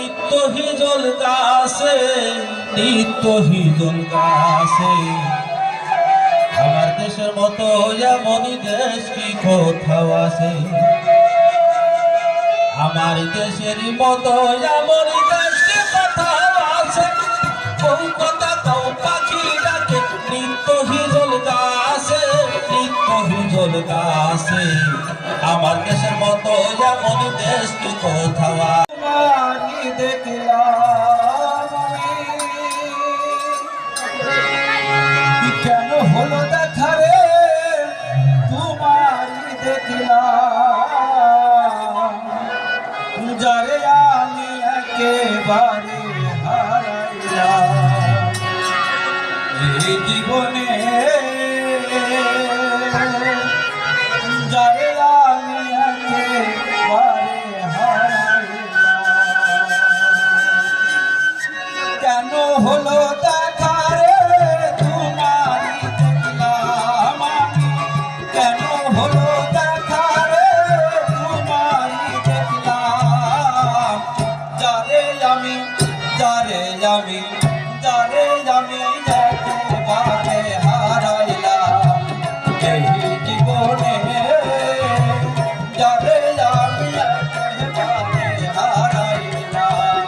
নিত্যহিজল গাছে, নিত্যহিজল গাছে। আমার দেশের মতো এমনই দেশ কি কোথাও আছে? আমার দেশের মতো এমনই দেশ কি কোথাও আছে? কলকাতা কও পাখি ডাকে নিত্যহিজল গাছে, নিত্যহিজল গাছে। আমার দেশের মতো এমনই দেশ কি কোথাও আছে? কেন হলো দেখা রে তোমারি দেখলাম, যারে আমি একেবারে হারাইলাম এই জীবনে, যারে আমি একেবারে হারাইলাম। কেন হলো দেখা রে তোমারি দেখলাম আমি, কেন হলো দেখা রে তোমারি দেখলাম, যারে আমি যারে আমি যারে আমি একেবারে হারাইলাম এই জীবনে, যারে আমি একেবারে হারাইলাম।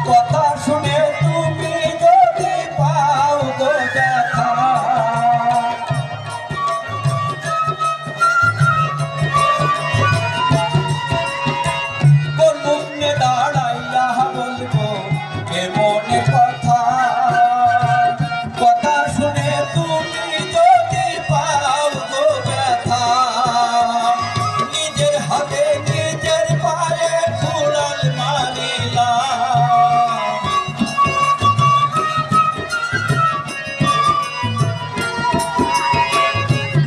কথা শুনে তুমি যদি পাও তো দেখা, কোন মুখে দাঁড়াইয়া বলবো কে মনে কথা, কথা শুনে তুমি যদি পাও তো ব্যথা, নিজের হাতে নিজের পায়ে কুড়াল মারিলাম,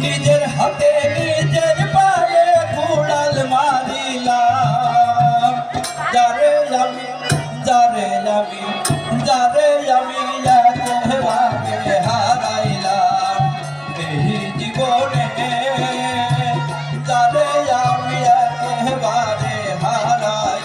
নিজের হাতে নিজের পায়ে কুড়াল মারিলাম, যারে আমি যারে আমি যারে আমি একেবারে হারাইলাম এই জীবনে, যারে আমি একেবারে হারাইলাম।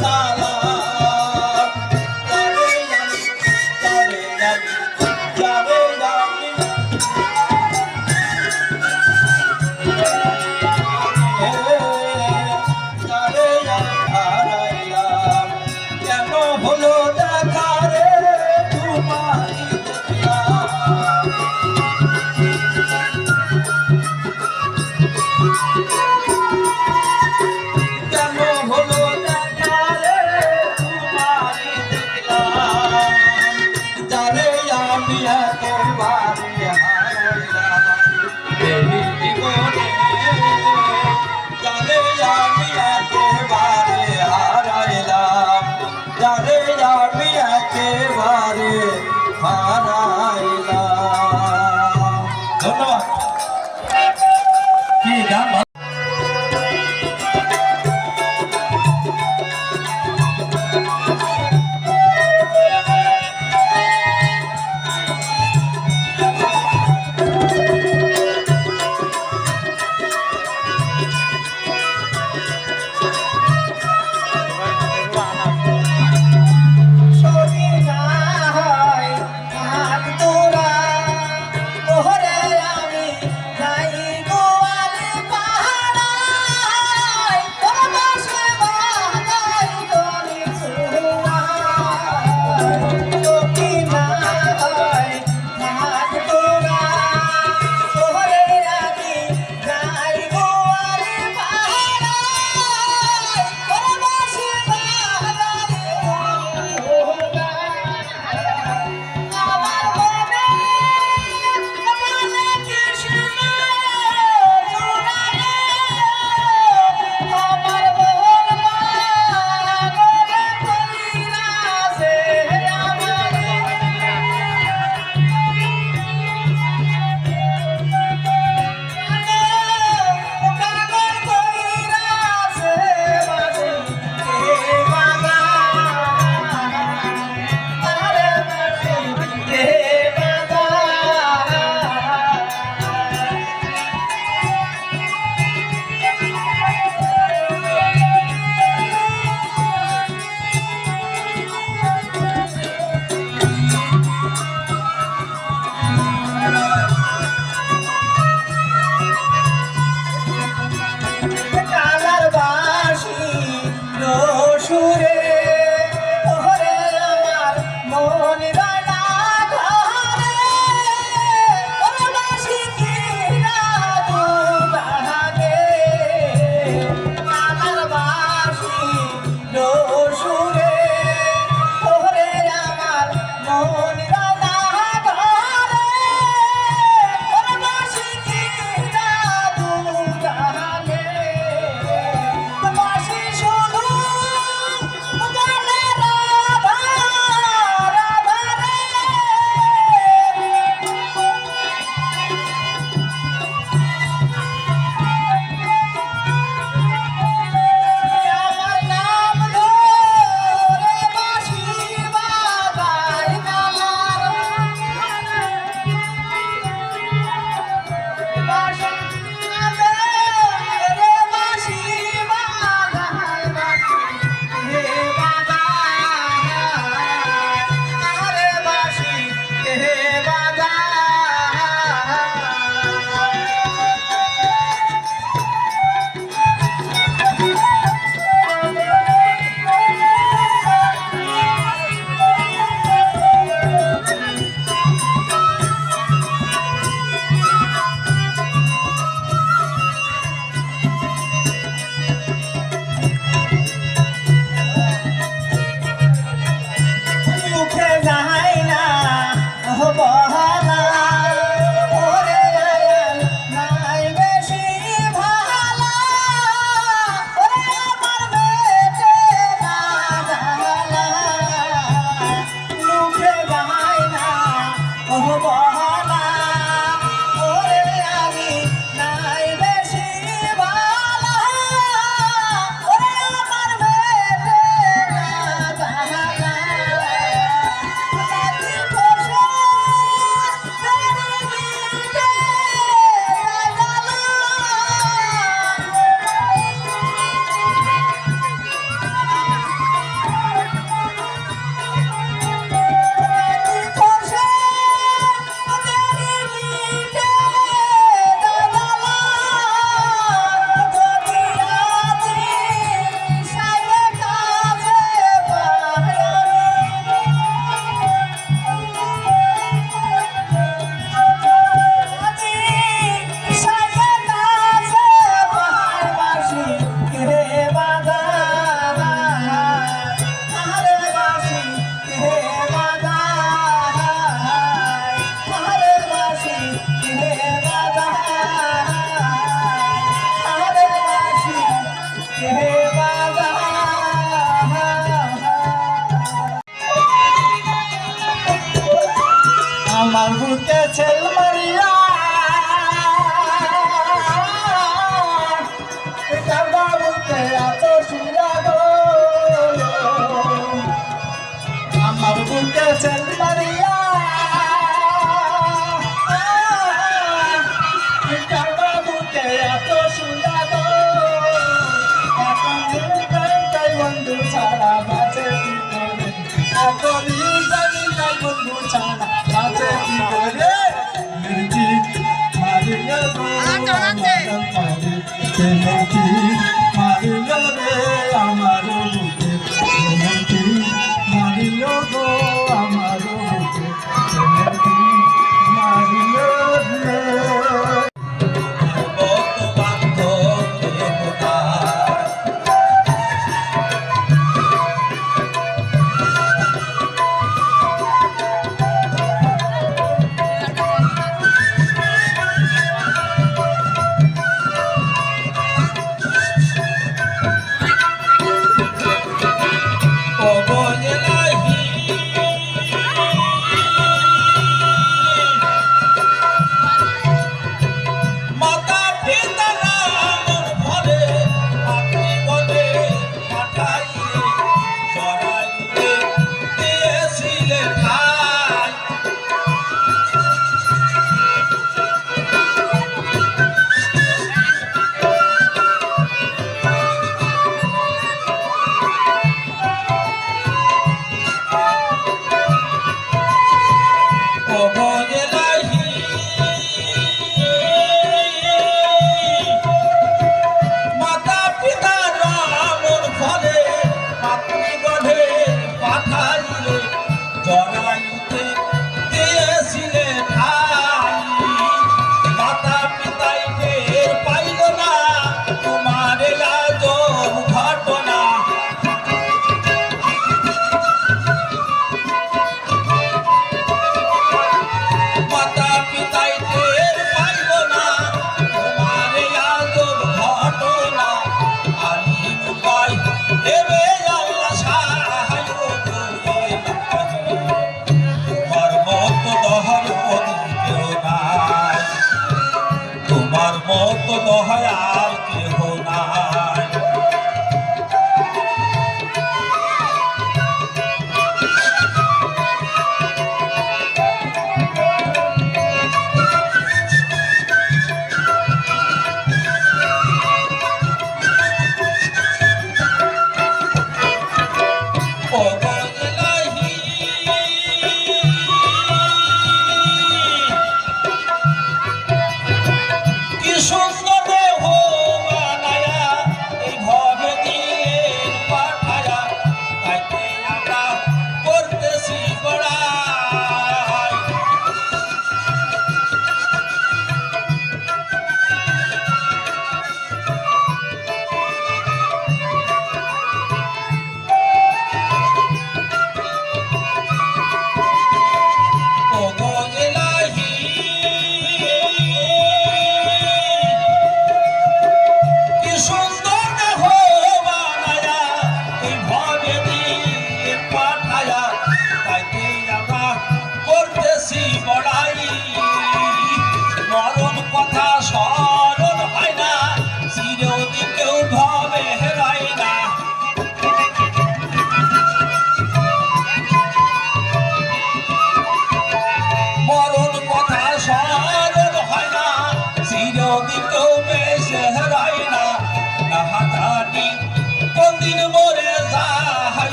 সালাম যারে আমি যারে আমি যারে আমি হারাইলাম কেন হলো দেখা রে তোমারই দেখলাম কেন হলো দেখা রে বুকে ছেল মারিয়া কারবা বুকে এত শুয়া গো আমার বুকে ছেল মারিয়া কারবা বুকে এত শুয়া গো এখন তাই বন্ধু ছাড়া বাঁচে কি করে এখন তাই বন্ধু ছাড়া বাঁচে কি করে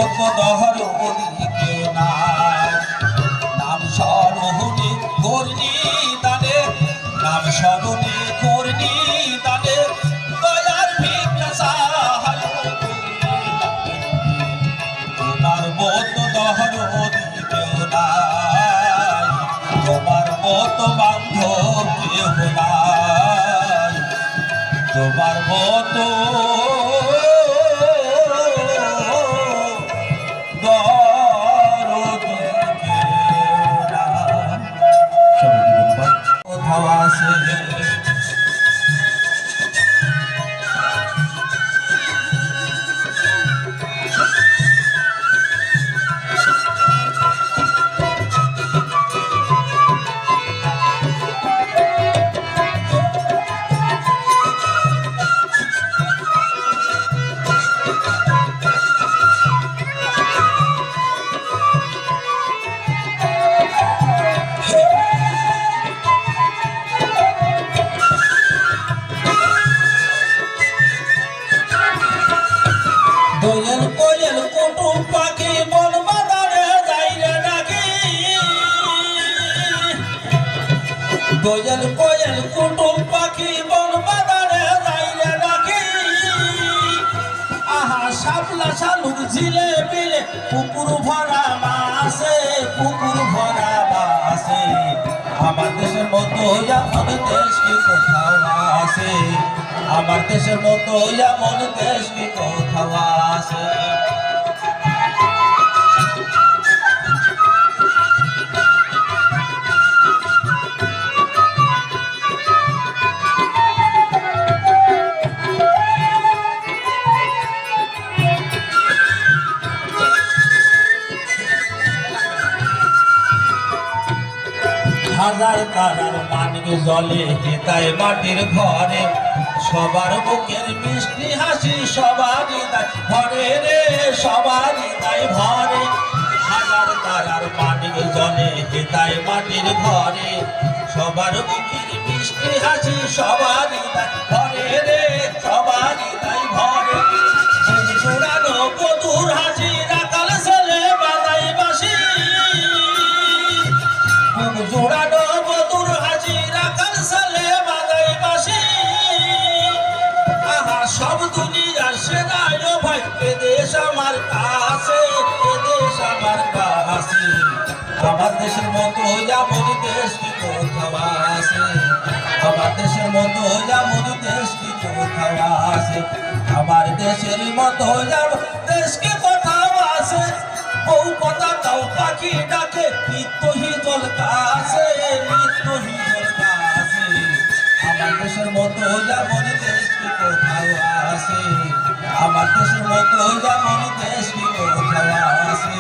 মতো দহরদি কেউ নাই। নাম স্মরণে করনি দানে, নাম স্মরণে করনি দানে, দয়ার ভিক্ষা চাই। তোমার মতো দহরদি কেউ নাই, তোমার মতো বান্ধব কেউ নাই, তোমার মতো কোথাও আছে। দোয়েল কোয়েল কুটুম পাখি বন বাজারে যাইলে নাকি, দোয়েল কোয়েল কুটুম পাখি বন বাজারে যাইলে নাকি, আহা শাপলা শালুক ঝিলে বিলে পুকুর ভরা মাছে, পুকুর ভরা মাছে। আমার দেশের মতো এমন দেশ কি কোথাও আছে, আমার দেশের মতো এমন দেশ কি কোথাও আছে। হাজার তারার মানিক জলে হেতায় মাটির ঘরে, সবার বুকের মিষ্টি হাসি সবারই দায় ভরে রে, সবারই দায় ভরে। হাজার তারার মানিক জলে হেতায় মাটির ঘরে, সবার বুকের মিষ্টি হাসি সবারই দায় ভরে রে, সবারই দায় ভরে। জোড়ানো বধুর হাসি রাখাল ছেলে বাজাই বাসি, জোড়ানো বধুর হাসি রাখাল ছেলে বাজাই বাসি। আহা সব দুনিয়ার সেনায় ভাই, এদেশ আমার কাছে, এদেশ আমার কাছে। আমার দেশের মতো এমন দেশ কি কোথাও আছে, আমার দেশের মতো এমন দেশ কি কোথাও আছে, আমার দেশের মতো এমন দেশ কি কোথাও আছে। বউ কথা তাও পাখি ডাকে, নিত্যহি জল কাছে, নিত্যহি জল কাছে। আমার দেশের মতো এমন দেশ কি কোথাও আছে, আমার দেশের মতো এমন দেশ কি কোথাও আছে,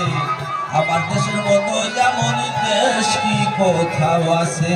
আমার দেশের মতো এমন দেশ কি কোথাও আছে।